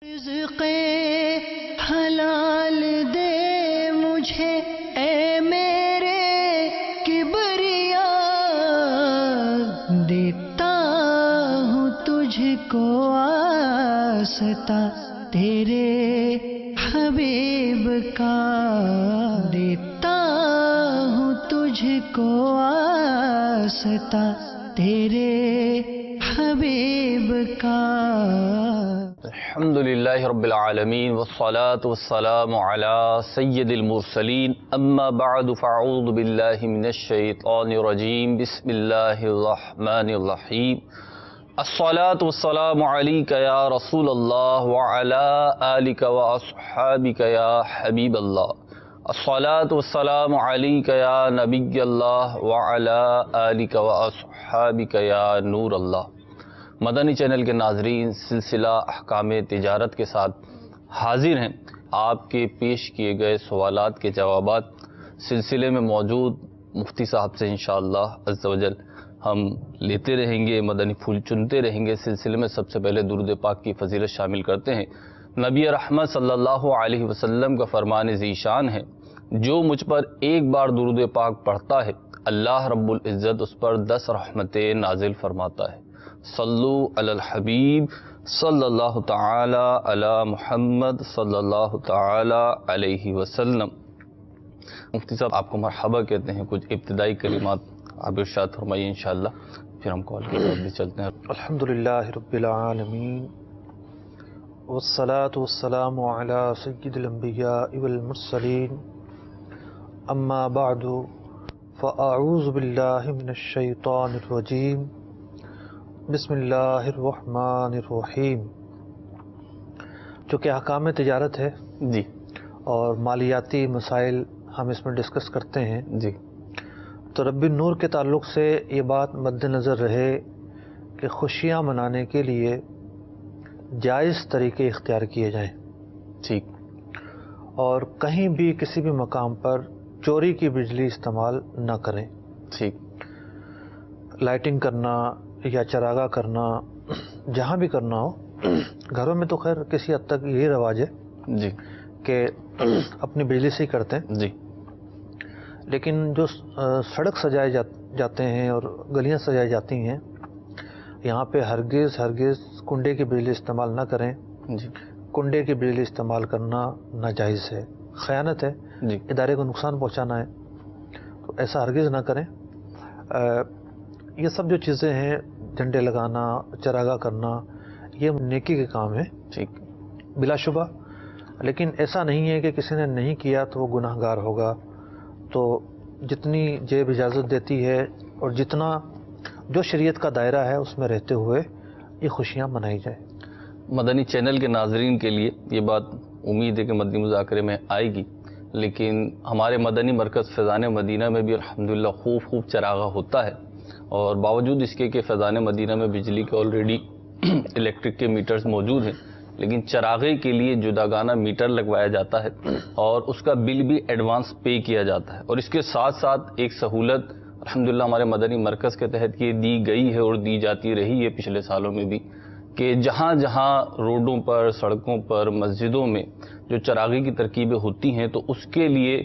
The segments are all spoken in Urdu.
رزق حلال دے مجھے اے میرے کبریا، دیتا ہوں تجھ کو واسطہ تیرے حبیب کا، دیتا ہوں تجھ کو واسطہ تیرے حبیب کا۔ الحمدللہ رب العالمین والصلاة والسلام علی سید المرسلین، اما بعد فاعوذ باللہ من الشیطان الرجیم، بسم اللہ الرحمن الرحیم۔ الصلاة والسلام علیک یا رسول اللہ وعلی آلک واصحابک یا حبیب اللہ۔ الصلاة والسلام علیک یا نبی اللہ وعلی آلک واصحابک یا نور اللہ۔ مدنی چینل کے ناظرین، سلسلہ احکام تجارت کے ساتھ حاضر ہیں۔ آپ کے پیش کیے گئے سوالات کے جوابات سلسلے میں موجود مفتی صاحب سے انشاءاللہ عز و جل ہم لیتے رہیں گے، مدنی پھول چنتے رہیں گے۔ سلسلے میں سب سے پہلے درود پاک کی فضیلت شامل کرتے ہیں۔ نبی رحمت صلی اللہ علیہ وسلم کا فرمان ذیشان ہے، جو مجھ پر ایک بار درود پاک پڑھتا ہے اللہ رب العزت اس پر 10 رحمتیں نازل فرماتا ہے۔ صلو علی الحبیب صلی اللہ تعالی علی محمد صلی اللہ تعالی علیہ وسلم۔ مفتی صاحب آپ کو مرحبا کہتے ہیں، کچھ ابتدائی کلمات آپ ارشاد فرمائیے انشاءاللہ، پھر ہم کال کی طرف بھی چلتے ہیں۔ الحمدللہ رب العالمین والصلاة والسلام علی سید الانبیاء والمرسلین، اما بعد فاعوذ باللہ من الشیطان الرجیم، بسم اللہ الرحمن الرحیم۔ چونکہ احکام تجارت ہے جی، اور مالیاتی مسائل ہم اس میں ڈسکس کرتے ہیں، جی، تو رب نور کے تعلق سے یہ بات مد نظر رہے کہ خوشیاں منانے کے لیے جائز طریقے اختیار کیے جائیں، ٹھیک، اور کہیں بھی کسی بھی مقام پر چوری کی بجلی استعمال نہ کریں۔ ٹھیک، لائٹنگ کرنا یا چراغاں کرنا جہاں بھی کرنا ہو، گھروں میں تو خیر کسی حد تک یہی رواج ہے جی، کہ اپنی بجلی سے ہی کرتے ہیں، جی، لیکن جو سڑک سجائے جاتے ہیں اور گلیاں سجائی جاتی ہیں، یہاں پہ ہرگز کنڈے کی بجلی استعمال نہ کریں۔ جی، کنڈے کی بجلی استعمال کرنا ناجائز ہے، خیانت ہے، جی، ادارے کو نقصان پہنچانا ہے، تو ایسا ہرگز نہ کریں۔ یہ سب جو چیزیں ہیں، جھنڈے لگانا، چراغاں کرنا، یہ نیکی کے کام ہے ٹھیک، بلا شبہ، لیکن ایسا نہیں ہے کہ کسی نے نہیں کیا تو وہ گناہ گار ہوگا۔ تو جتنی جیب اجازت دیتی ہے اور جتنا جو شریعت کا دائرہ ہے اس میں رہتے ہوئے یہ خوشیاں منائی جائیں۔ مدنی چینل کے ناظرین کے لیے یہ بات امید ہے کہ مدنی مذاکرے میں آئے گی، لیکن ہمارے مدنی مرکز فیضان مدینہ میں بھی الحمدللہ خوب چراغا ہوتا ہے، اور باوجود اس کے کہ فیضان مدینہ میں بجلی کے آلریڈی الیکٹرک کے میٹرز موجود ہیں، لیکن چراغے کے لیے جداگانہ میٹر لگوایا جاتا ہے اور اس کا بل بھی ایڈوانس پے کیا جاتا ہے۔ اور اس کے ساتھ ساتھ ایک سہولت الحمدللہ ہمارے مدنی مرکز کے تحت یہ دی گئی ہے اور دی جاتی رہی ہے پچھلے سالوں میں بھی، کہ جہاں جہاں روڈوں پر، سڑکوں پر، مسجدوں میں جو چراغے کی ترکیبیں ہوتی ہیں تو اس کے لیے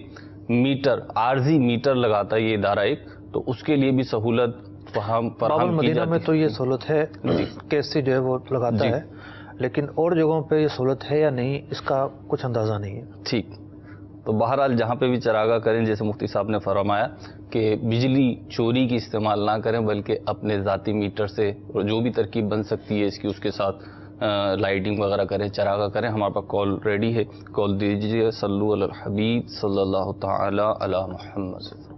میٹر، عارضی میٹر لگاتا ہے یہ ادارہ ایک، تو اس کے لیے بھی سہولت فراہم باب کی المدینہ جاتی میں ہے۔ تو یہ سہولت ہے کہ اس سے جو ہے وہ لگاتا جی، ہے، لیکن اور جگہوں پہ یہ سہولت ہے یا نہیں اس کا کچھ اندازہ نہیں ہے۔ ٹھیک، تو بہرحال جہاں پہ بھی چراغا کریں، جیسے مفتی صاحب نے فرمایا کہ بجلی چوری کی استعمال نہ کریں، بلکہ اپنے ذاتی میٹر سے جو بھی ترکیب بن سکتی ہے اس کی، اس کے ساتھ لائٹنگ وغیرہ کریں، چراغا کریں۔ ہمارے پاس کال ریڈی ہے، کال دیجیے۔ صلو علی الحبیب صلی اللہ تعالی علی محمد۔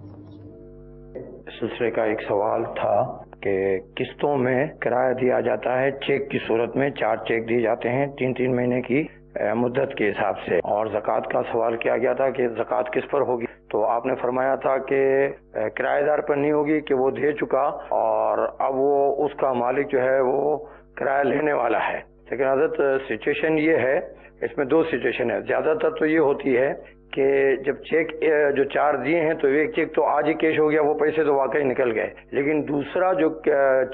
سلسلے کا ایک سوال تھا کہ قسطوں میں کرایہ دیا جاتا ہے، چیک کی صورت میں 4 چیک دیے جاتے ہیں 3 مہینے کی مدت کے حساب سے، اور زکوٰۃ کا سوال کیا گیا تھا کہ زکوٰۃ کس پر ہوگی، تو آپ نے فرمایا تھا کہ کرایہ دار پر نہیں ہوگی کہ وہ دے چکا اور اب وہ اس کا مالک جو ہے وہ کرایہ لینے والا ہے۔ لیکن حضرت سچویشن یہ ہے، اس میں 2 سچویشن ہے، زیادہ تر تو یہ ہوتی ہے کہ جب چیک جو 4 دیے ہیں تو ایک چیک تو آج ہی کیش ہو گیا، وہ پیسے تو واقعی نکل گئے، لیکن دوسرا جو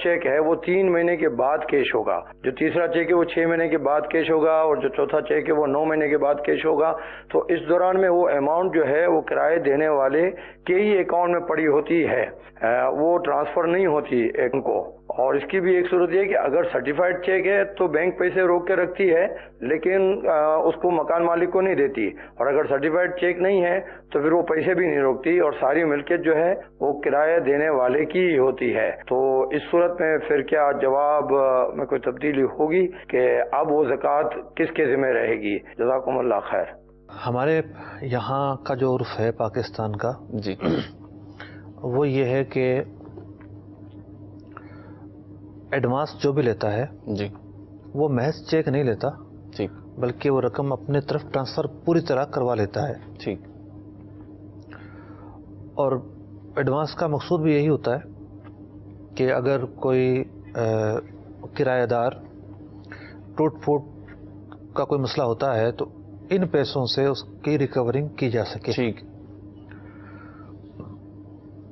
چیک ہے وہ 3 مہینے کے بعد کیش ہوگا، جو تیسرا چیک ہے وہ 6 مہینے کے بعد کیش ہوگا، اور جو چوتھا چیک ہے وہ 9 مہینے کے بعد کیش ہوگا. تو اس دوران میں وہ اماؤنٹ جو ہے وہ کرایہ دینے والے کے ہی اکاؤنٹ میں پڑی ہوتی ہے، وہ ٹرانسفر نہیں ہوتی ان کو. اور اس کی بھی ایک صورت یہ کہ اگر سرٹیفائڈ چیک ہے تو بینک پیسے روک کے رکھتی ہے لیکن اس کو مکان مالک کو نہیں دیتی، اور اگر سرٹیفائڈ چیک نہیں ہے تو پھر وہ پیسے بھی نہیں روکتی، اور ساری ملکیت جو ہے وہ کرایہ دینے والے کی ہی ہوتی ہے. تو اس صورت میں پھر کیا جواب میں کوئی تبدیلی ہوگی کہ اب وہ زکوٰۃ کس کے ذمہ رہے گی؟ جزاکم اللہ خیر. ہمارے یہاں کا جو عرف ہے پاکستان کا جی وہ یہ ہے کہ ایڈوانس جو بھی لیتا ہے جی وہ محض چیک نہیں لیتا، ٹھیک بلکہ وہ رقم اپنے طرف ٹرانسفر پوری طرح کروا لیتا ہے. ٹھیک. اور ایڈوانس کا مقصود بھی یہی ہوتا ہے کہ اگر کوئی کرایہ دار ٹوٹ پھوٹ کا کوئی مسئلہ ہوتا ہے تو ان پیسوں سے اس کی ریکورنگ کی جا سکے. ٹھیک.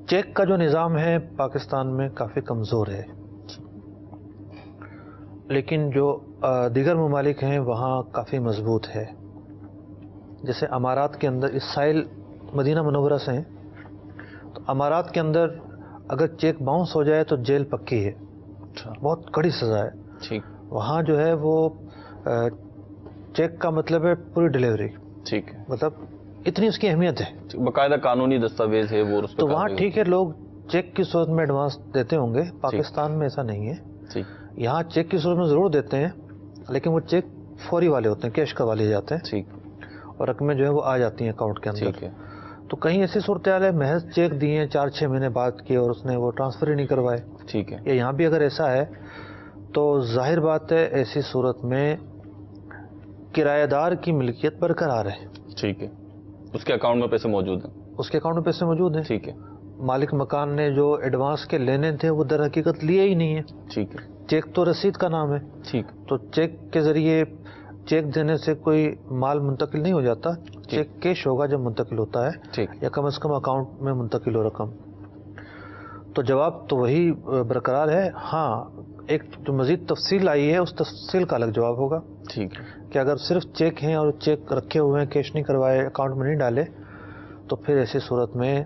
چیک کا جو نظام ہے پاکستان میں کافی کمزور ہے، لیکن جو دیگر ممالک ہیں وہاں کافی مضبوط ہے. جیسے امارات کے اندر، اس سائل مدینہ منورہ سے ہیں، تو امارات کے اندر اگر چیک باؤنس ہو جائے تو جیل پکی ہے، بہت کڑی سزا ہے. ٹھیک. وہاں جو ہے وہ چیک کا مطلب ہے پوری ڈیلیوری. ٹھیک ہے. مطلب اتنی اس کی اہمیت ہے، باقاعدہ قانونی دستاویز ہے وہ. تو وہاں ٹھیک ہے لوگ چیک کی صورت میں ایڈوانس دیتے ہوں گے، پاکستان میں ایسا نہیں ہے. ٹھیک. یہاں چیک کی صورت میں ضرور دیتے ہیں لیکن وہ چیک فوری والے ہوتے ہیں، کیش کروا لیے جاتے ہیں. ٹھیک. اور رقمیں جو ہے وہ آ جاتی ہیں اکاؤنٹ کے اندر. ٹھیک ہے. تو کہیں ایسی صورتحال ہے محض چیک دیے 4-6 مہینے بعد کی اور اس نے وہ ٹرانسفر ہی نہیں کروائے. ٹھیک ہے. یا یہاں بھی اگر ایسا ہے تو ظاہر بات ہے ایسی صورت میں کرایہ دار کی ملکیت برقرار ہے. ٹھیک ہے. اس کے اکاؤنٹ میں پیسے موجود ہیں. اس کے اکاؤنٹ میں پیسے موجود ہیں. ٹھیک ہے. مالک مکان نے جو ایڈوانس کے لینے تھے وہ در حقیقت لیے ہی نہیں ہے. ٹھیک ہے. چیک تو رسید کا نام ہے. ٹھیک. تو چیک کے ذریعے چیک دینے سے کوئی مال منتقل نہیں ہو جاتا، چیک کیش ہوگا جب منتقل ہوتا ہے، ٹھیک. یا کم از کم اکاؤنٹ میں منتقل ہو رقم. تو جواب تو وہی برقرار ہے. ہاں ایک جو مزید تفصیل آئی ہے اس تفصیل کا الگ جواب ہوگا. ٹھیک ہے. کہ اگر صرف چیک ہیں اور چیک رکھے ہوئے ہیں، کیش نہیں کروائے، اکاؤنٹ میں نہیں ڈالے، تو پھر ایسی صورت میں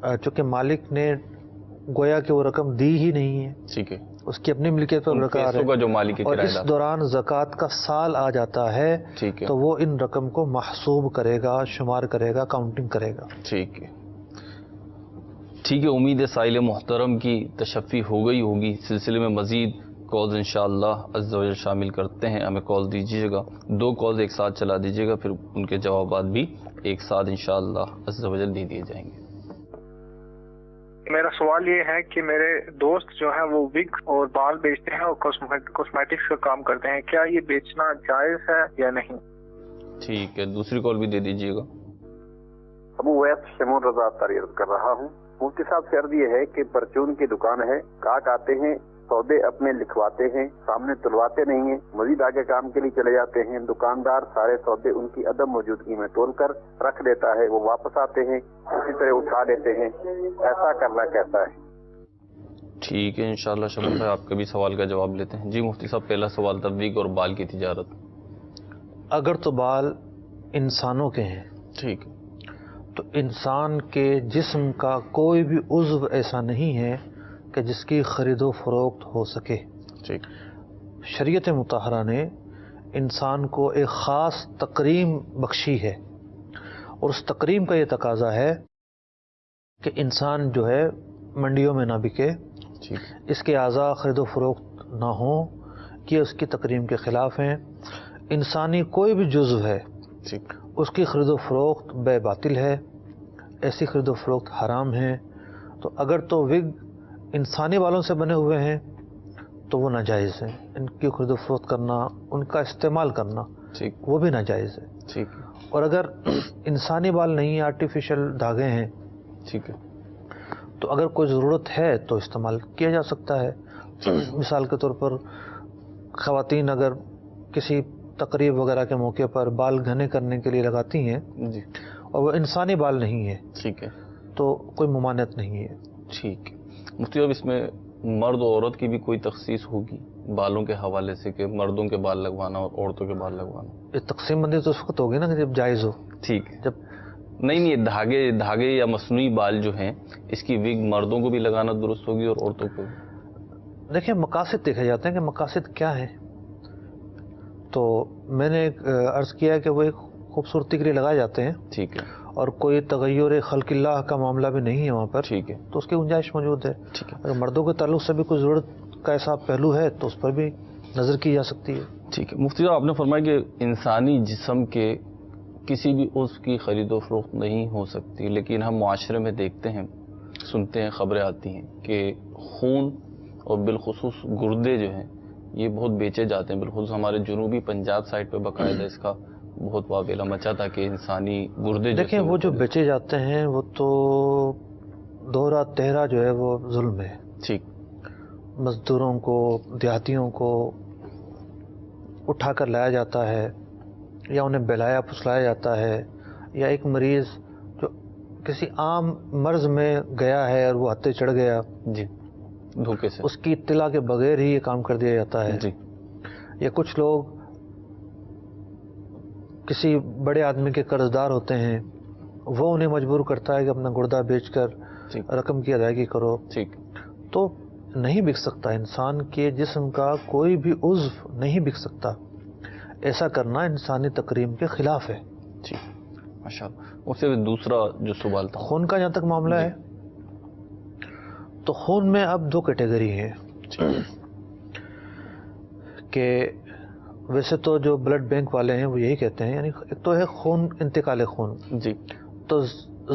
چونکہ مالک نے گویا کہ وہ رقم دی ہی نہیں ہے، ٹھیک ہے، اس کی اپنی ملکیت پر برقرار ہے، جو مالک اور اس دوران زکوٰۃ کا سال آ جاتا ہے، ٹھیک ہے، تو وہ ان رقم کو محسوب کرے گا، شمار کرے گا، کاؤنٹنگ کرے گا. ٹھیک ہے. ٹھیک ہے، امید ہے سائل محترم کی تشفی ہو گئی ہوگی. سلسلے میں مزید کالز انشاءاللہ عز و جل شامل کرتے ہیں. ہمیں کال دیجیے گا، 2 کالز ایک ساتھ چلا دیجیے گا، پھر ان کے جوابات بھی ایک ساتھ انشاءاللہ عز و جل دے دیے جائیں گے. میرا سوال یہ ہے کہ میرے دوست جو ہیں وہ وگ اور بال بیچتے ہیں اور کاسمیٹکس کا کام کرتے ہیں، کیا یہ بیچنا جائز ہے یا نہیں؟ ٹھیک ہے، دوسری کال بھی دے دیجیے گا. ابو ویس شمول رضا تعریف کر رہا ہوں. مفتی صاحب سے عرض یہ ہے کہ پرچون کی دکان ہے، کاٹ آتے ہیں، سودے اپنے لکھواتے ہیں، سامنے تلواتے نہیں ہیں، مزید آگے کام کے لیے چلے جاتے ہیں. دکاندار سارے سودے ان کی عدم موجودگی میں تول کر رکھ دیتا ہے، وہ واپس آتے ہیں، اسی طرح اٹھا لیتے ہیں. ایسا کرنا کیسا ہے؟ ٹھیک ہے، انشاءاللہ شمول بھائی آپ کے بھی سوال کا جواب لیتے ہیں. جی مفتی صاحب، پہلا سوال تھا وگ اور بال کی تجارت. اگر تو بال انسانوں کے ہیں، ٹھیک، تو انسان کے جسم کا کوئی بھی عضو ایسا نہیں ہے کہ جس کی خرید و فروخت ہو سکے. ٹھیک. شریعت مطہرہ نے انسان کو ایک خاص تکریم بخشی ہے، اور اس تکریم کا یہ تقاضا ہے کہ انسان جو ہے منڈیوں میں نہ بکے، ٹھیک، اس کے اعضاء خرید و فروخت نہ ہوں، یہ اس کی تکریم کے خلاف ہیں. انسانی کوئی بھی جزو ہے، ٹھیک، اس کی خرید و فروخت بے باطل ہے، ایسی خرید و فروخت حرام ہے. تو اگر تو وگ انسانی والوں سے بنے ہوئے ہیں تو وہ ناجائز ہیں، ان کی خرید و فروخت کرنا، ان کا استعمال کرنا، ٹھیک، وہ بھی ناجائز ہے. ٹھیک، اور اگر انسانی بال نہیں، آرٹیفیشل دھاگے ہیں، ٹھیک ہے، تو اگر کوئی ضرورت ہے تو استعمال کیا جا سکتا ہے. مثال کے طور پر خواتین اگر کسی تقریب وغیرہ کے موقع پر بال گھنے کرنے کے لیے لگاتی ہیں، جی، اور وہ انسانی بال نہیں ہے ٹھیک ہے، تو کوئی ممانعت نہیں ہے. ٹھیک ہے. مفتی صاحب اس میں مرد و عورت کی بھی کوئی تخصیص ہوگی بالوں کے حوالے سے کہ مردوں کے بال لگوانا اور عورتوں کے بال لگوانا؟ یہ تقسیم بندی تو اس وقت ہوگی نا کہ جب جائز ہو. ٹھیک ہے. جب نہیں دھاگے یا مصنوعی بال جو ہیں اس کی وگ مردوں کو بھی لگانا درست ہوگی اور عورتوں کو بھی؟ دیکھیں مقاصد دیکھے جاتے ہیں کہ مقاصد کیا ہیں. تو میں نے عرض کیا ہے کہ وہ ایک خوبصورتی کے لیے لگائے جاتے ہیں. ٹھیک ہے. اور کوئی تغیر خلق اللہ کا معاملہ بھی نہیں ہے وہاں پر. ٹھیک ہے. تو اس کی گنجائش موجود ہے. ٹھیک ہے. اگر مردوں کے تعلق سے بھی کوئی ضرورت کا ایسا پہلو ہے تو اس پر بھی نظر کی جا سکتی ہے. ٹھیک ہے. مفتی صاحب آپ نے فرمایا کہ انسانی جسم کے کسی بھی عضو کی خرید و فروخت نہیں ہو سکتی، لیکن ہم معاشرے میں دیکھتے ہیں، سنتے ہیں، خبریں آتی ہیں کہ خون اور بالخصوص گردے جو ہیں یہ بہت بیچے جاتے ہیں. بالخصوص ہمارے جنوبی پنجاب سائڈ پہ باقاعدہ اس کا بہت واویلا مچا تھا کہ انسانی گردے دیکھیں وہ جو بیچے جاتے ہیں وہ تو دوہرا تہرا جو ہے وہ ظلم ہے. ٹھیک. مزدوروں کو، دیہاتیوں کو اٹھا کر لایا جاتا ہے یا انہیں بہلایا پھسلایا جاتا ہے، یا ایک مریض جو کسی عام مرض میں گیا ہے اور وہ ہتھے چڑھ گیا، جی، دھوکے سے اس کی اطلاع کے بغیر ہی یہ کام کر دیا جاتا ہے. جی. یا کچھ لوگ کسی بڑے آدمی کے قرض دار ہوتے ہیں، وہ انہیں مجبور کرتا ہے کہ اپنا گردہ بیچ کر رقم کی ادائیگی کرو. ٹھیک. تو نہیں بک سکتا، انسان کے جسم کا کوئی بھی عضو نہیں بک سکتا. ایسا کرنا انسانی تکریم کے خلاف ہے. جی ماشاء اللہ. اس سے دوسرا جو سوال تھا خون کا جہاں تک معاملہ ہے تو خون میں اب دو کیٹیگری ہیں کہ ویسے تو جو بلڈ بینک والے ہیں وہ یہی کہتے ہیں، یعنی ایک تو ہے خون، انتقال خون. جی. تو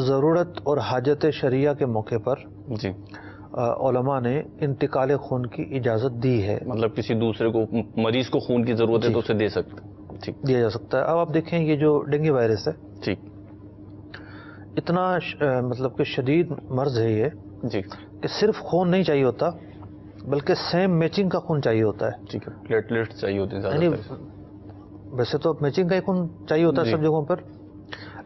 ضرورت اور حاجت شرعیہ کے موقع پر جی علماء نے انتقال خون کی اجازت دی ہے. مطلب کسی دوسرے کو، مریض کو خون کی ضرورت ہے تو اسے دے سکتے. ٹھیک. دیا جا سکتا ہے. اب آپ دیکھیں یہ جو ڈینگی وائرس ہے، ٹھیک، اتنا مطلب کہ شدید مرض ہے یہ جی، کہ صرف خون نہیں چاہیے ہوتا بلکہ سیم میچنگ کا خون چاہیے ہوتا ہے. ٹھیک ہے. پلیٹلیٹ چاہیے ہوتے ہیں یعنی زیادہ. ویسے تو میچنگ کا ہی خون چاہیے ہوتا ہے سب جگہوں پر،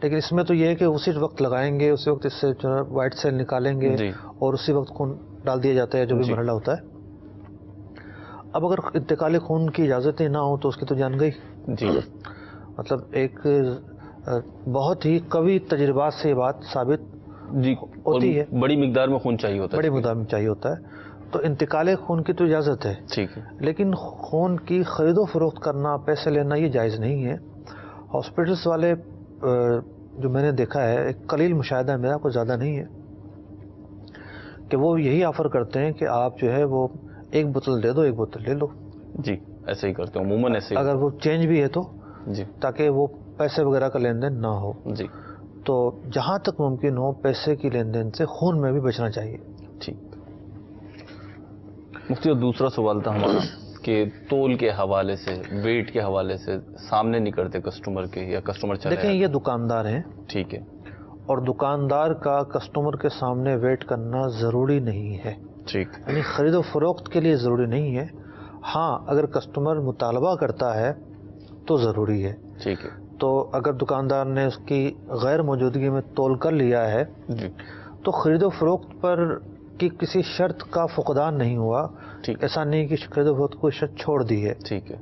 لیکن اس میں تو یہ ہے کہ اسی وقت لگائیں گے، اسی وقت اس سے جو ہے وائٹ سیل نکالیں گے اور اسی وقت خون ڈال دیا جاتا ہے جو بھی مرحلہ ہوتا ہے. اب اگر انتقال خون کی اجازت ہی نہ ہو تو اس کی تو جان گئی. جی. مطلب ایک بہت ہی قوی تجربات سے یہ بات ثابت جی ہوتی ہے. بڑی مقدار میں خون چاہیے ہوتا ہے. بڑی مقدار میں چاہیے ہوتا ہے. تو انتقال خون کی تو اجازت ہے، ٹھیک ہے، لیکن خون کی خرید و فروخت کرنا، پیسے لینا یہ جائز نہیں ہے. ہاسپٹلس والے جو میں نے دیکھا ہے، ایک قلیل مشاہدہ ہے میرا، کوئی زیادہ نہیں ہے، کہ وہ یہی آفر کرتے ہیں کہ آپ جو ہے وہ ایک بوتل دے دو، ایک بوتل لے لو. جی ایسے ہی کرتے ہیں عموماً، ایسے اگر وہ چینج بھی ہے تو جی، تاکہ وہ پیسے وغیرہ کا لین دین نہ ہو. جی. تو جہاں تک ممکن ہو پیسے کی لین دین سے خون میں بھی بچنا چاہیے. ٹھیک. مفتی اور دوسرا سوال تھا ہمارا کہ تول کے حوالے سے، ویٹ کے حوالے سے سامنے نہیں کرتے کسٹمر کے، یا کسٹمر چلے دیکھیں یہ دکاندار ہیں، ٹھیک ہے، اور دکاندار کا کسٹمر کے سامنے ویٹ کرنا ضروری نہیں ہے. ٹھیک. یعنی خرید و فروخت کے لیے ضروری نہیں ہے. ہاں اگر کسٹمر مطالبہ کرتا ہے تو ضروری ہے. ٹھیک ہے. تو اگر دکاندار نے اس کی غیر موجودگی میں تول کر لیا ہے جی، تو خرید و فروخت پر کی کسی شرط کا فقدان نہیں ہوا. ٹھیک. ایسا نہیں کہ خرید و فروخت کوئی شرط چھوڑ دی ہے. ٹھیک ہے.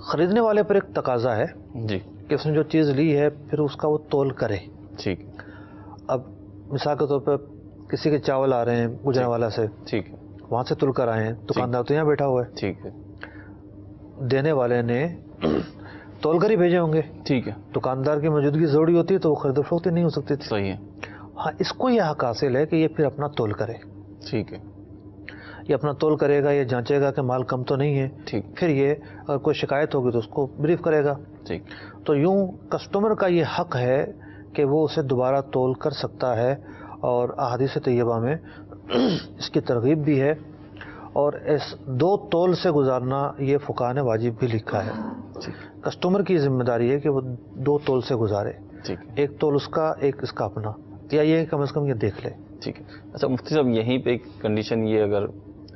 خریدنے والے پر ایک تقاضا ہے جی، کہ اس نے جو چیز لی ہے پھر اس کا وہ تول کرے. ٹھیک. اب مثال کے طور پہ کسی کے چاول آ رہے ہیں گجرانوالہ سے، ٹھیک ہے، وہاں سے تل کر آئے ہیں، دکاندار تو یہاں بیٹھا ہوا ہے، ٹھیک ہے، دینے والے نے تول کر ہی بھیجے ہوں گے. ٹھیک ہے، دکاندار کی موجودگی ضروری ہوتی ہے تو وہ خرید و فروخت ہی نہیں ہو سکتی تھی. صحیح ہے. ہاں اس کو یہ حق حاصل ہے کہ یہ پھر اپنا تول کرے. ٹھیک ہے. یہ اپنا تول کرے گا، یہ جانچے گا کہ مال کم تو نہیں ہے. ٹھیک. پھر یہ اگر کوئی شکایت ہوگی تو اس کو بریف کرے گا. ٹھیک. تو یوں کسٹمر کا یہ حق ہے کہ وہ اسے دوبارہ تول کر سکتا ہے، اور احادیث طیبہ میں اس کی ترغیب بھی ہے، اور اس دو تول سے گزارنا یہ فقہاء نے واجب بھی لکھا ہے. کسٹمر کی ذمہ داری ہے کہ وہ دو تول سے گزارے. ٹھیک. ایک تول اس کا، ایک اس کا اپنا، یا یہ کم از کم یہ دیکھ لے. ٹھیک ہے. اچھا مفتی صاحب، یہیں پہ ایک کنڈیشن یہ اگر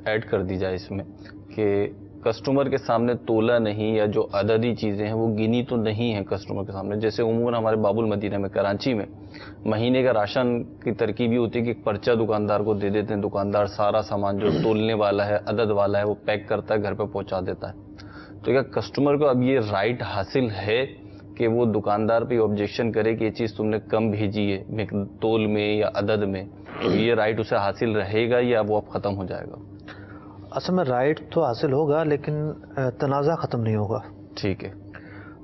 ایڈ کر دی جائے اس میں کہ کسٹمر کے سامنے تولا نہیں یا جو عددی چیزیں ہیں وہ گنی تو نہیں ہیں کسٹمر کے سامنے. جیسے عموماً ہمارے باب المدینہ میں کراچی میں مہینے کا راشن کی ترکیب یہ ہوتی ہے کہ ایک پرچہ دکاندار کو دے دیتے ہیں, دکاندار سارا سامان جو تولنے والا ہے عدد والا ہے وہ پیک کرتا ہے, گھر پہ پہنچا دیتا ہے. تو کیا کسٹمر کو اب یہ رائٹ حاصل ہے کہ وہ دکاندار پہ آبجیکشن کرے کہ یہ چیز تم نے کم بھیجی ہے تول میں یا عدد میں, تو یہ رائٹ اسے حاصل رہے گا یا وہ اب ختم ہو جائے گا؟ اصل میں رائٹ تو حاصل ہوگا لیکن تنازع ختم نہیں ہوگا. ٹھیک ہے.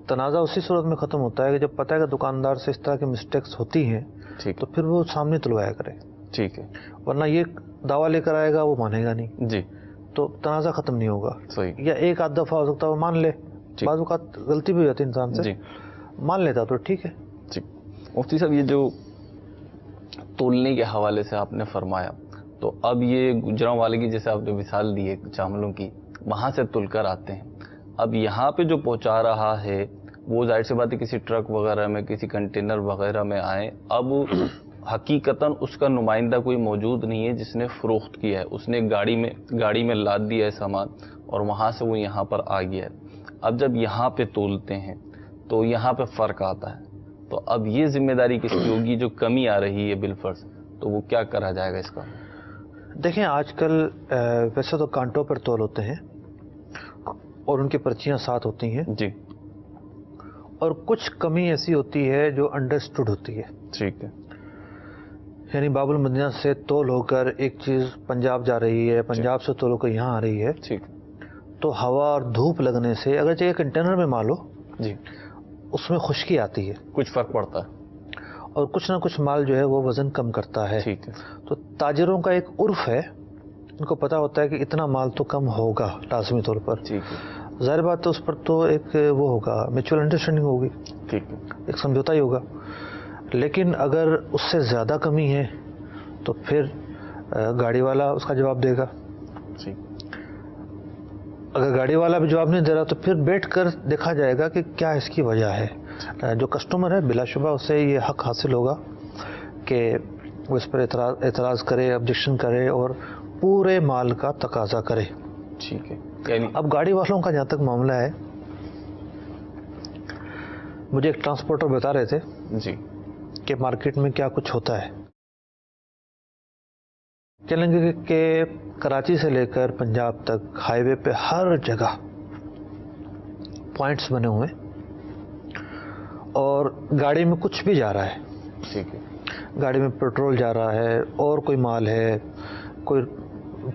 تنازع اسی صورت میں ختم ہوتا ہے کہ جب پتہ ہے کہ دکاندار سے اس طرح کی مسٹیکس ہوتی ہیں ٹھیک تو پھر وہ سامنے تلوایا کرے. ٹھیک ہے. ورنہ یہ دعویٰ لے کر آئے گا وہ مانے گا نہیں. جی. تو تنازع ختم نہیں ہوگا. صحیح. یا ایک آدھ دفعہ ہو سکتا ہے وہ مان لے, بعض اوقات غلطی بھی ہو جاتی ہے انسان سے. جی. مان لیتا تو ٹھیک ہے. جی. مفتی صاحب یہ جو تولنے کے حوالے سے آپ نے فرمایا, تو اب یہ گجراں والے کی جیسے آپ نے مثال دی ہے چاولوں کی, وہاں سے تل کر آتے ہیں, اب یہاں پہ جو پہنچا رہا ہے وہ ظاہر سی بات ہے کسی ٹرک وغیرہ میں کسی کنٹینر وغیرہ میں آئے, اب حقیقتاً اس کا نمائندہ کوئی موجود نہیں ہے جس نے فروخت کیا ہے, اس نے گاڑی میں لاد دیا ہے سامان اور وہاں سے وہ یہاں پر آ گیا ہے. اب جب یہاں پہ تولتے ہیں تو یہاں پہ فرق آتا ہے, تو اب یہ ذمہ داری کس کی ہوگی جو کمی آ رہی ہے بالفرض, تو وہ کیا کرا جائے گا اس کا؟ دیکھیں آج کل ویسے تو کانٹوں پر تول ہوتے ہیں اور ان کی پرچیاں ساتھ ہوتی ہیں. جی. اور کچھ کمی ایسی ہوتی ہے جو انڈرسٹوڈ ہوتی ہے. ٹھیک ہے. یعنی باب المدینہ سے تول ہو کر ایک چیز پنجاب جا رہی ہے, پنجاب سے تول ہو کر یہاں آ رہی ہے. ٹھیک. تو ہوا اور دھوپ لگنے سے اگر چاہیے کنٹینر میں مال ہو جی اس میں خشکی آتی ہے, کچھ فرق پڑتا ہے, اور کچھ نہ کچھ مال جو ہے وہ وزن کم کرتا ہے. ٹھیک ہے. تو تاجروں کا ایک عرف ہے, ان کو پتہ ہوتا ہے کہ اتنا مال تو کم ہوگا لازمی طور پر. ٹھیک ہے. ظاہر بات ہے اس پر تو ایک وہ ہوگا میچول انڈرسٹینڈنگ ہوگی, ٹھیک ہے, ایک سمجھوتا ہی ہوگا. لیکن اگر اس سے زیادہ کمی ہے تو پھر گاڑی والا اس کا جواب دے گا. ٹھیک. اگر گاڑی والا بھی جواب نہیں دے رہا تو پھر بیٹھ کر دیکھا جائے گا کہ کیا اس کی وجہ ہے. جو کسٹمر ہے بلا شبہ اسے یہ حق حاصل ہوگا کہ وہ اس پر اعتراض کرے, آبجیکشن کرے اور پورے مال کا تقاضا کرے. ٹھیک ہے. یعنی اب گاڑی والوں کا جہاں تک معاملہ ہے, مجھے ایک ٹرانسپورٹر بتا رہے تھے جی کہ مارکیٹ میں کیا کچھ ہوتا ہے. چلیں گے کہ کراچی سے لے کر پنجاب تک ہائی وے پہ ہر جگہ پوائنٹس بنے ہوئے اور گاڑی میں کچھ بھی جا رہا ہے. ٹھیک ہے. گاڑی میں پیٹرول جا رہا ہے اور کوئی مال ہے, کوئی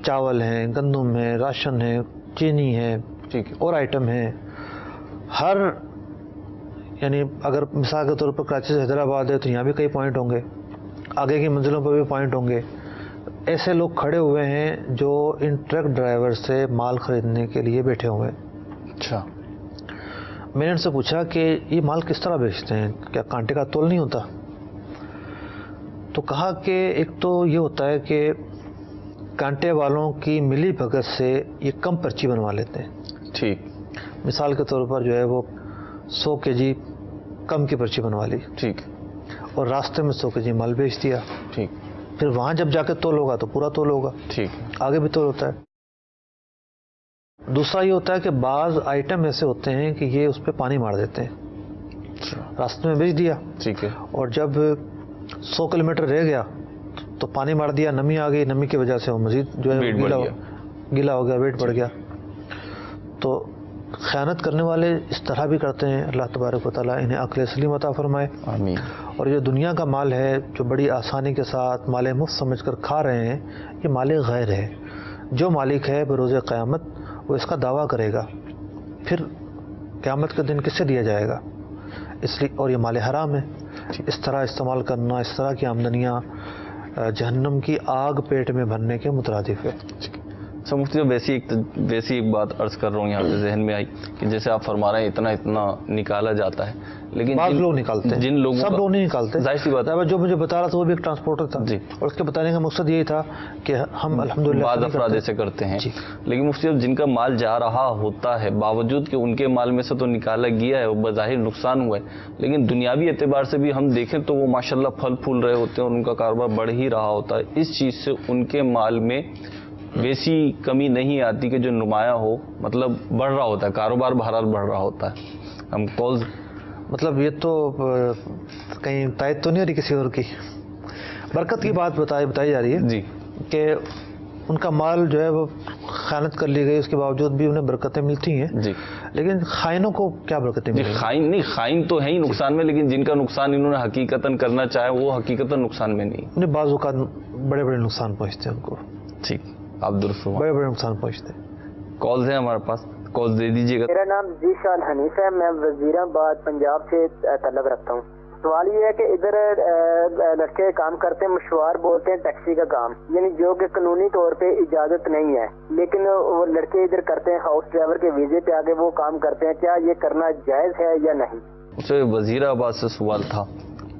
چاول ہے, گندم ہے, راشن ہے, چینی ہے, ٹھیک ہے, اور آئٹم ہے. ہر یعنی اگر مثال کے طور پر کراچی سے حیدرآباد ہے تو یہاں بھی کئی پوائنٹ ہوں گے, آگے کی منزلوں پر بھی پوائنٹ ہوں گے. ایسے لوگ کھڑے ہوئے ہیں جو ان ٹرک ڈرائیور سے مال خریدنے کے لیے بیٹھے ہوئے ہیں. اچھا. میں نے ان سے پوچھا کہ یہ مال کس طرح بیچتے ہیں, کیا کانٹے کا تول نہیں ہوتا؟ تو کہا کہ ایک تو یہ ہوتا ہے کہ کانٹے والوں کی ملی بھگت سے یہ کم پرچی بنوا لیتے ہیں. ٹھیک. مثال کے طور پر جو ہے وہ 100 kg کم کی پرچی بنوا لی. ٹھیک. اور راستے میں 100 kg مال بیچ دیا. ٹھیک. پھر وہاں جب جا کے تول ہوگا تو پورا تول ہوگا. ٹھیک. آگے بھی تول ہوتا ہے. دوسرا یہ ہوتا ہے کہ بعض آئٹم ایسے ہوتے ہیں کہ یہ اس پہ پانی مار دیتے ہیں. راستے میں بیچ دیا. ٹھیک ہے. اور جب 100 کلومیٹر رہ گیا تو پانی مار دیا, نمی آ گئی, نمی کی وجہ سے وہ مزید جو ہے گیلا ہو گیا, ویٹ بڑھ گیا. تو خیانت کرنے والے اس طرح بھی کرتے ہیں. اللہ تبارک و تعالیٰ انہیں عقل سلیم عطا فرمائے. آمین. اور یہ دنیا کا مال ہے جو بڑی آسانی کے ساتھ مال مفت سمجھ کر کھا رہے ہیں, یہ مال غیر ہے. جو مالک ہے بروز قیامت وہ اس کا دعویٰ کرے گا, پھر قیامت کے دن کس سے دیا جائے گا؟ اس لیے, اور یہ مال حرام ہے. اس طرح استعمال کرنا, اس طرح کی آمدنیاں جہنم کی آگ پیٹ میں بھرنے کے مترادف ہے. سر مفتی صاحب ویسی ایک بات عرض کر رہا ہوں, یہاں پہ ذہن میں آئی کہ جیسے آپ فرما رہے ہیں اتنا نکالا جاتا ہے, لیکن بعض لوگ نکالتے ہیں, جن لوگوں سب لوگ نہیں نکالتے. ظاہر سی بات ہے. جو مجھے بتا رہا تھا وہ بھی ایک ٹرانسپورٹر تھا جی, اور اس کے بتانے کا مقصد یہی تھا کہ ہم الحمدللہ بعض افراد ایسے کرتے ہیں. لیکن مفتی صاحب جن کا مال جا رہا ہوتا ہے باوجود کہ ان کے مال میں سے تو نکالا گیا ہے, وہ بظاہر نقصان ہوا ہے, لیکن دنیاوی اعتبار سے بھی ہم دیکھیں تو وہ ماشاءاللہ پھل پھول رہے ہوتے ہیں اور ان کا کاروبار بڑھ ہی رہا ہوتا ہے. اس چیز سے ان کے مال میں ویسی کمی نہیں آتی کہ جو نمایاں ہو، مطلب بڑھ رہا ہوتا ہے کاروبار، بہرحال بڑھ رہا ہوتا ہے. ہم کالز مطلب یہ تو کہیں تائید تو نہیں ہو رہی کسی اور کی؟ برکت کی بات بتائی جا رہی ہے جی کہ ان کا مال جو ہے وہ خیانت کر لی گئی، اس کے باوجود بھی انہیں برکتیں ملتی ہیں. جی لیکن خائنوں کو کیا برکتیں جی ملیں؟ خائن نہیں، خائن تو ہے ہی نقصان میں، لیکن جن کا نقصان انہوں نے حقیقتاً کرنا چاہے وہ حقیقتاً نقصان میں نہیں. انہیں بعض اوقات بڑے بڑے نقصان پہنچتے ہیں، ان کو ٹھیک، آپ درست فرمائیں. بڑے بڑے نقصان پہنچتے ہیں. کالز ہیں ہمارے پاس، کالز دے دیجیے گا. میرا نام ذیشان حنیف ہے، میں وزیر آباد پنجاب سے تعلق رکھتا ہوں. سوال یہ ہے کہ ادھر لڑکے کام کرتے ہیں، مشوار بولتے ہیں ٹیکسی کا کام، یعنی جو کہ قانونی طور پہ اجازت نہیں ہے، لیکن وہ لڑکے ادھر کرتے ہیں، ہاؤس ڈرائیور کے ویزے پہ آگے وہ کام کرتے ہیں. کیا یہ کرنا جائز ہے یا نہیں؟ اسے وزیر آباد سے سوال تھا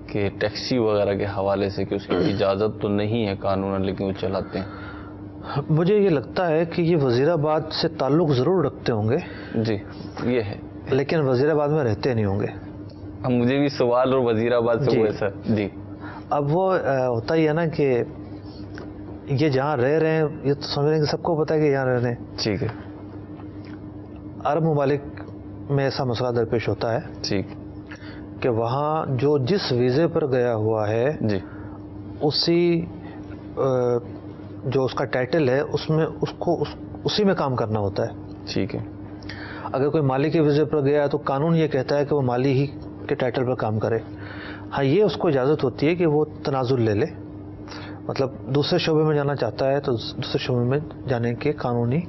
کہ ٹیکسی وغیرہ کے حوالے سے کہ اس کی اجازت تو نہیں ہے قانون، لیکن وہ چلاتے ہیں. مجھے یہ لگتا ہے کہ یہ وزیر آباد سے تعلق ضرور رکھتے ہوں گے. جی یہ ہے، لیکن وزیر آباد میں رہتے نہیں ہوں گے. مجھے بھی سوال اور وزیر آباد سے ہوئے سر. جی اب وہ ہوتا ہی ہے نا کہ یہ جہاں رہ رہے ہیں، یہ تو سمجھ رہے ہیں کہ سب کو پتہ ہے کہ یہاں رہ رہے ہیں. ٹھیک ہے. عرب ممالک میں ایسا مسئلہ درپیش ہوتا ہے ٹھیک کہ وہاں جو جس ویزے پر گیا ہوا ہے جی اسی جو اس کا ٹائٹل ہے اس میں اس کو اسی میں کام کرنا ہوتا ہے. ٹھیک ہے. اگر کوئی مالی کے ویزے پر گیا ہے تو قانون یہ کہتا ہے کہ وہ مالی ہی کے ٹائٹل پر کام کرے. ہاں یہ اس کو اجازت ہوتی ہے کہ وہ تنازل لے لے، مطلب دوسرے شعبے میں جانا چاہتا ہے تو دوسرے شعبے میں جانے کے قانونی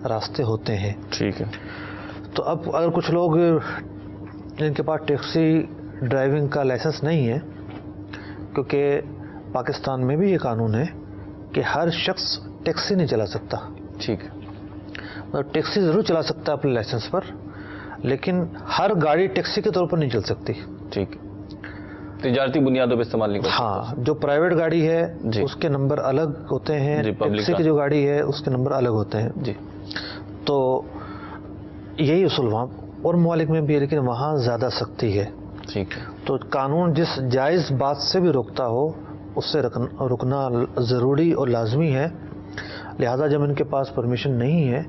راستے ہوتے ہیں. ٹھیک ہے. تو اب اگر کچھ لوگ جن کے پاس ٹیکسی ڈرائیونگ کا لائسنس نہیں ہے، کیونکہ پاکستان میں بھی یہ قانون ہے کہ ہر شخص ٹیکسی نہیں چلا سکتا. ٹھیک ہے. مطلب ٹیکسی ضرور چلا سکتا ہے اپنے لائسنس پر، لیکن ہر گاڑی ٹیکسی کے طور پر نہیں چل سکتی. ٹھیک ہے. تجارتی بنیادوں پہ استعمال نہیں کر سکتا. ہاں، جو پرائیویٹ گاڑی ہے جی. اس کے نمبر الگ ہوتے ہیں، جی، پبلک ٹیکسی کی جو گاڑی ہے اس کے نمبر الگ ہوتے ہیں. جی. تو یہی اصول وہاں اور ممالک میں بھی ہے، لیکن وہاں زیادہ سختی ہے. ٹھیک ہے. تو قانون جس جائز بات سے بھی روکتا ہو اس سے رکنا ضروری اور لازمی ہے. لہذا جب ان کے پاس پرمیشن نہیں ہے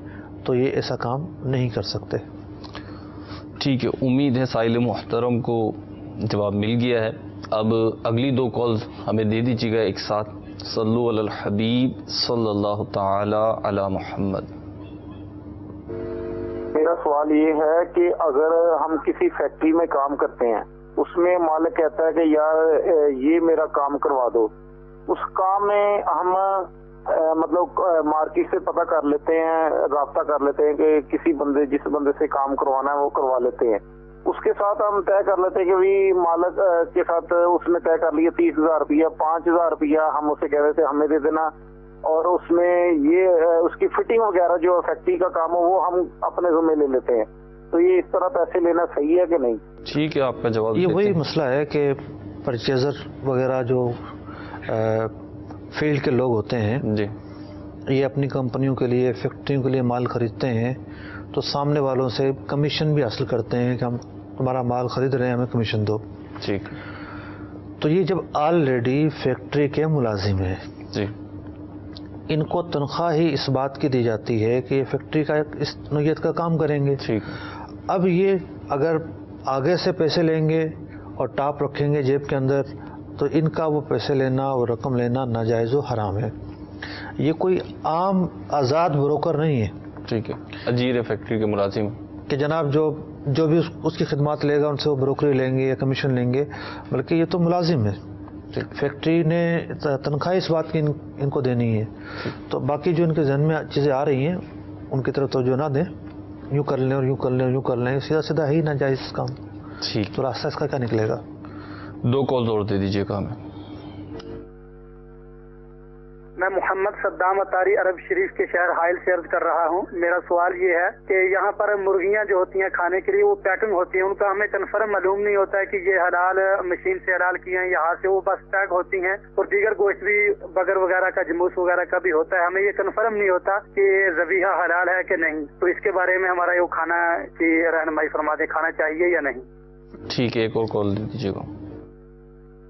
تو یہ ایسا کام نہیں کر سکتے. ٹھیک ہے. امید ہے سائل محترم کو جواب مل گیا ہے. اب اگلی دو کالز ہمیں دے دیجیے گا ایک ساتھ. صلو علی الحبیب صلی اللہ تعالی علی محمد. میرا سوال یہ ہے کہ اگر ہم کسی فیکٹری میں کام کرتے ہیں، اس میں مالک کہتا ہے کہ یار یہ میرا کام کروا دو، اس کام میں ہم مطلب مارکیٹ سے پتہ کر لیتے ہیں، رابطہ کر لیتے ہیں کہ جس بندے سے کام کروانا ہے وہ کروا لیتے ہیں. اس کے ساتھ ہم طے کر لیتے ہیں کہ بھی مالک کے ساتھ اس نے طے کر لیا 30,000 روپیہ، 5,000 روپیہ ہم اسے کہہ رہے تھے ہمیں دے دینا، اور اس میں یہ اس کی فٹنگ وغیرہ جو فیکٹری کا کام ہو وہ ہم اپنے ذمہ لے لیتے ہیں. تو یہ اس طرح پیسے لینا صحیح ہے کہ نہیں؟ ٹھیک ہے، آپ کا جواب. یہ وہی مسئلہ ہے کہ پرچیزر وغیرہ جو فیلڈ کے لوگ ہوتے ہیں، جی، یہ اپنی کمپنیوں کے لیے، فیکٹریوں کے لیے مال خریدتے ہیں تو سامنے والوں سے کمیشن بھی حاصل کرتے ہیں کہ ہم تمہارا مال خرید رہے ہیں، ہمیں کمیشن دو. ٹھیک. تو یہ جب آلریڈی فیکٹری کے ملازم ہیں، جی، ان کو تنخواہ ہی اس بات کی دی جاتی ہے کہ یہ فیکٹری کا اس نوعیت کا کام کریں گے. ٹھیک. اب یہ اگر آگے سے پیسے لیں گے اور ٹاپ رکھیں گے جیب کے اندر تو ان کا وہ پیسے لینا اور رقم لینا ناجائز و حرام ہے. یہ کوئی عام آزاد بروکر نہیں ہے. ٹھیک ہے. اجیر فیکٹری کے ملازم کہ جناب جو بھی اس کی خدمات لے گا ان سے وہ بروکری لیں گے یا کمیشن لیں گے، بلکہ یہ تو ملازم ہے. فیکٹری نے تنخواہ اس بات کی ان کو دینی ہے. تو باقی جو ان کے ذہن میں چیزیں آ رہی ہیں ان کی طرف توجہ نہ دیں، یوں کر لیں اور یوں کر لیں اور یوں کر لیں، سیدھا سیدھا ہی ناجائز کام. ٹھیک. تو راستہ اس کا کیا نکلے گا؟ دو کالز اور دے دیجیے گا ہمیں. میں محمد صدام اتاری عرب شریف کے شہر حائل سے عرض کر رہا ہوں. میرا سوال یہ ہے کہ یہاں پر مرغیاں جو ہوتی ہیں کھانے کے لیے وہ پیکنگ ہوتی ہیں، ان کا ہمیں کنفرم معلوم نہیں ہوتا ہے کہ یہ حلال مشین سے حلال کی ہیں یا ہاتھ سے، وہ بس پیک ہوتی ہیں. اور دیگر گوشت بھی بگر وغیرہ کا، جموس وغیرہ کا بھی ہوتا ہے، ہمیں یہ کنفرم نہیں ہوتا کہ ذبیحہ حلال ہے کہ نہیں. تو اس کے بارے میں ہمارا یہ کھانا کی رہنمائی فرما دیں، کھانا چاہیے یا نہیں. ٹھیک ہے. ایک اور کال دے دیجیے گا.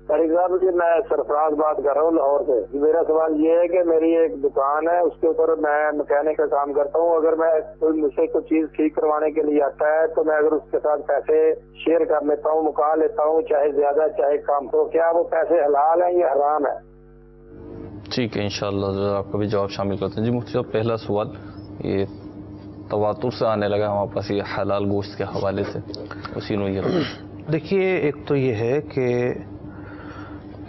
طارق صاحب جی میں سرفراز بات کر رہا ہوں لاہور سے. میرا سوال یہ ہے کہ میری ایک دکان ہے, اس کے اوپر میں مکینک کا کام کرتا ہوں. اگر میں مجھ سے کوئی چیز ٹھیک کروانے کے لیے آتا ہے تو میں اگر اس کے ساتھ پیسے شیئر کر لیتا ہوں, مکا لیتا ہوں, چاہے زیادہ چاہے کم, تو کیا وہ پیسے حلال ہیں یا حرام ہے؟ ٹھیک ہے انشاءاللہ آپ کا بھی جواب شامل کرتے ہیں. جی مفتی صاحب پہلا سوال یہ تواتر سے آنے لگا ہمارے پاس یہ حلال گوشت کے حوالے سے, اسی نے یہ دیکھیے ایک تو یہ ہے کہ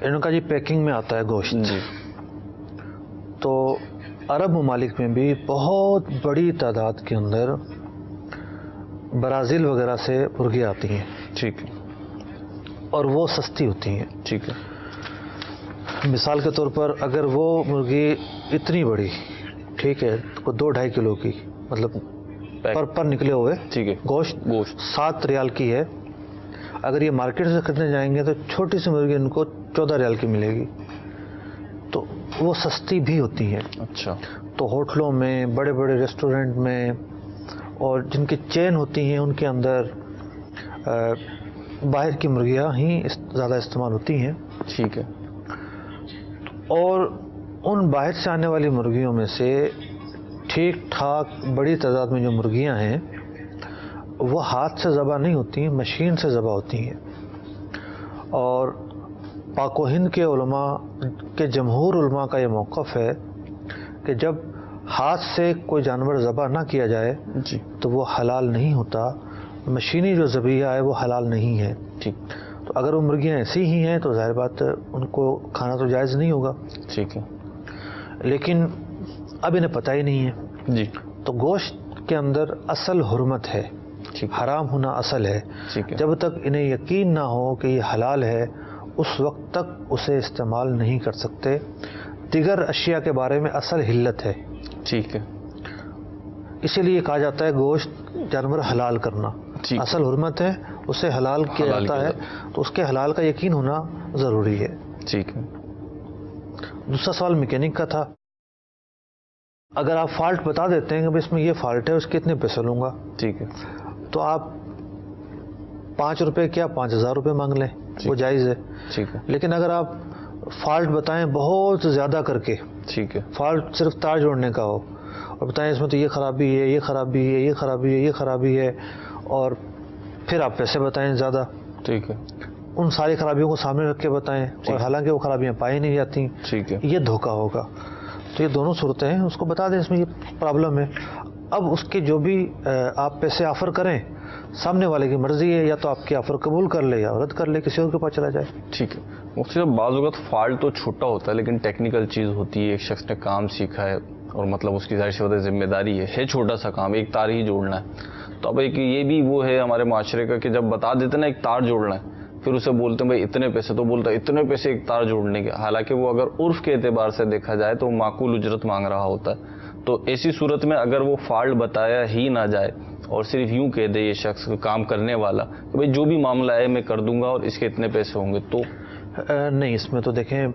ان کا جی پیکنگ میں آتا ہے گوشت جی, تو عرب ممالک میں بھی بہت بڑی تعداد کے اندر برازیل وغیرہ سے مرغی آتی ہیں. ٹھیک ہے, اور وہ سستی ہوتی ہیں. ٹھیک ہے, مثال کے طور پر اگر وہ مرغی اتنی بڑی, ٹھیک ہے, 2-2.5 کلو کی, مطلب پر نکلے ہوئے ٹھیک ہے گوشت گوشت 7 ریال کی ہے, اگر یہ مارکیٹ سے خریدنے جائیں گے تو چھوٹی سی مرغی ان کو 14 ریال کی ملے گی, تو وہ سستی بھی ہوتی ہیں. اچھا, تو ہوٹلوں میں, بڑے بڑے ریسٹورنٹ میں, اور جن کی چین ہوتی ہیں ان کے اندر باہر کی مرغیاں ہی زیادہ استعمال ہوتی ہیں. ٹھیک ہے, اور ان باہر سے آنے والی مرغیوں میں سے ٹھیک ٹھاک بڑی تعداد میں جو مرغیاں ہیں وہ ہاتھ سے ذبح نہیں ہوتی ہیں, مشین سے ذبح ہوتی ہیں. اور پاک و ہند کے علماء کے جمہور علماء کا یہ موقف ہے کہ جب ہاتھ سے کوئی جانور ذبح نہ کیا جائے جی, تو وہ حلال نہیں ہوتا. مشینی جو ذبیحہ ہے وہ حلال نہیں ہے. ٹھیک, تو اگر وہ مرغیاں ایسی ہی ہیں تو ظاہر بات ان کو کھانا تو جائز نہیں ہوگا. ٹھیک ہے, لیکن اب انہیں پتہ ہی نہیں ہے. جی, تو گوشت کے اندر اصل حرمت ہے, حرام ہونا اصل ہے. ٹھیک ہے, جب تک انہیں یقین نہ ہو کہ یہ حلال ہے اس وقت تک اسے استعمال نہیں کر سکتے. دیگر اشیاء کے بارے میں اصل حلت ہے. ٹھیک ہے, اسی لیے کہا جاتا ہے گوشت جانور حلال کرنا اصل حرمت ہے, اسے حلال کیا جاتا ہے, تو اس کے حلال کا یقین ہونا ضروری ہے. ٹھیک ہے. دوسرا سوال میکینک کا تھا. اگر آپ فالٹ بتا دیتے ہیں کہ اس میں یہ فالٹ ہے, اس کے اتنے پیسے لوں گا, ٹھیک ہے, تو آپ 5 روپے کیا 5000 روپے مانگ لیں, وہ جائز ہے. ٹھیک ہے, لیکن اگر آپ فالٹ بتائیں بہت زیادہ کر کے, ٹھیک ہے, فالٹ صرف تار جوڑنے کا ہو, اور بتائیں اس میں تو یہ خرابی ہے, یہ خرابی ہے, یہ خرابی ہے, یہ خرابی ہے, اور پھر آپ پیسے بتائیں زیادہ, ٹھیک ہے, ان ساری خرابیوں کو سامنے رکھ کے بتائیں, اور حالانکہ وہ خرابیاں پائی نہیں جاتی, ٹھیک ہے, یہ دھوکہ ہوگا. تو یہ دونوں صورتیں ہیں, اس کو بتا دیں اس میں یہ پرابلم ہے. اب اس کے جو بھی آپ پیسے آفر کریں سامنے والے کی مرضی ہے, یا تو آپ کی آفر قبول کر لے یا رد کر لے, کسی اور کے پاس چلا جائے. ٹھیک ہے. مفتی صاحب بعض اوقات فالٹ تو چھوٹا ہوتا ہے لیکن ٹیکنیکل چیز ہوتی ہے, ایک شخص نے کام سیکھا ہے اور مطلب اس کی ظاہر سی بات ذمہ داری ہے چھوٹا سا کام, ایک تار ہی جوڑنا ہے. تو اب ایک یہ بھی وہ ہے ہمارے معاشرے کا کہ جب بتا دیتے نا ایک تار جوڑنا ہے, پھر اسے بولتے ہیں بھائی اتنے پیسے, تو بولتا ہے اتنے پیسے ایک تار جوڑنے کے, حالانکہ وہ اگر عرف کے اعتبار سے دیکھا جائے تو معقول اجرت مانگ رہا ہوتا ہے. تو ایسی صورت میں اگر وہ فالٹ بتایا ہی نہ جائے اور صرف یوں کہہ دے یہ شخص کام کرنے والا کہ بھائی جو بھی معاملہ ہے میں کر دوں گا اور اس کے اتنے پیسے ہوں گے, تو نہیں, اس میں تو دیکھیں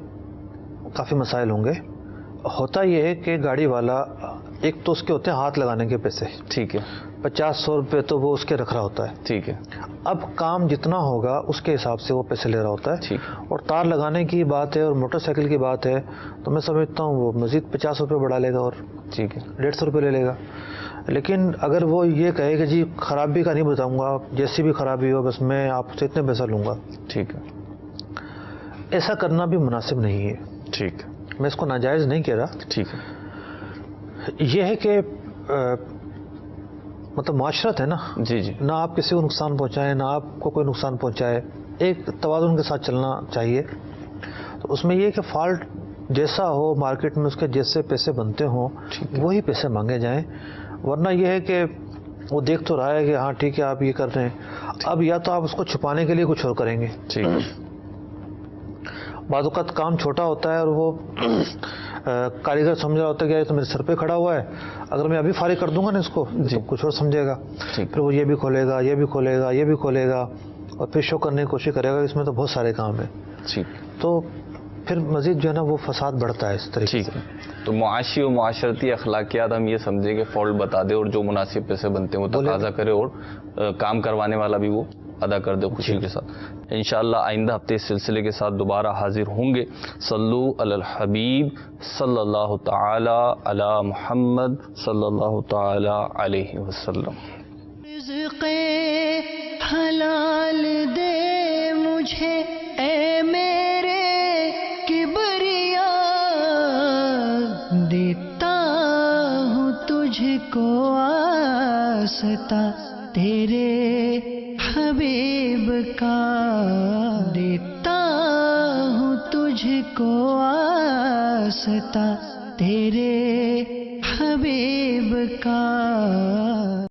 کافی مسائل ہوں گے. ہوتا یہ ہے کہ گاڑی والا ایک تو اس کے ہوتے ہیں ہاتھ لگانے کے پیسے, ٹھیک ہے, 50-100 روپے تو وہ اس کے رکھ رہا ہوتا ہے, ٹھیک ہے, اب کام جتنا ہوگا اس کے حساب سے وہ پیسے لے رہا ہوتا ہے. ٹھیک, اور تار لگانے کی بات ہے اور موٹر سائیکل کی بات ہے تو میں سمجھتا ہوں وہ مزید 50 روپے بڑھا لے گا اور ٹھیک ہے, 150 روپے لے لے گا. لیکن اگر وہ یہ کہے کہ جی خرابی کا نہیں بتاؤں گا, جیسی بھی خرابی ہو بس میں آپ سے اتنے پیسہ لوں گا, ٹھیک ہے, ایسا کرنا بھی مناسب نہیں ہے. ٹھیک, میں اس کو ناجائز نہیں کہہ رہا. ٹھیک ہے, یہ ہے کہ مطلب معاشرت ہے نا, جی جی, نہ آپ کسی کو نقصان پہنچائیں نہ آپ کو کوئی نقصان پہنچائے, ایک توازن کے ساتھ چلنا چاہیے. تو اس میں یہ کہ فالٹ جیسا ہو مارکیٹ میں اس کے جیسے پیسے بنتے ہوں وہی پیسے مانگے جائیں, ورنہ یہ ہے کہ وہ دیکھ تو رہا ہے کہ ہاں ٹھیک ہے آپ یہ کر رہے ہیں, اب یا تو آپ اس کو چھپانے کے لیے کچھ اور کریں گے. ٹھیک, بعض اوقات کام چھوٹا ہوتا ہے اور وہ کاریگر سمجھ رہا ہوتا ہے کہ یہ تو میرے سر پہ کھڑا ہوا ہے, اگر میں ابھی فارغ کر دوں گا نا اس کو تو کچھ اور سمجھے گا, پھر وہ یہ بھی کھولے گا, یہ بھی کھولے گا, یہ بھی کھولے گا, اور پھر شو کرنے کی کوشش کرے گا اس میں تو بہت سارے کام ہیں. ٹھیک, تو پھر مزید جو ہے نا وہ فساد بڑھتا ہے اس طریقے سے. تو معاشی و معاشرتی اخلاقیات ہم یہ سمجھیں کہ فالٹ بتا دے اور جو مناسب پیسے بنتے ہیں وہ تقاضا کرے اور کام کروانے والا بھی وہ ادا کر دے خوشی کے ساتھ۔ انشاءاللہ آئندہ ہفتے اس سلسلے کے ساتھ دوبارہ حاضر ہوں گے۔ صلو علی الحبیب صلی اللہ تعالی علی محمد صلی اللہ تعالی علیہ وسلم۔ رزق حلال دے مجھے اے میرے کبریا، دیتا ہوں تجھ کو واسطہ تیرے حبیب کا، دیتا ہوں تجھ کو واسطہ تیرے حبیب کا۔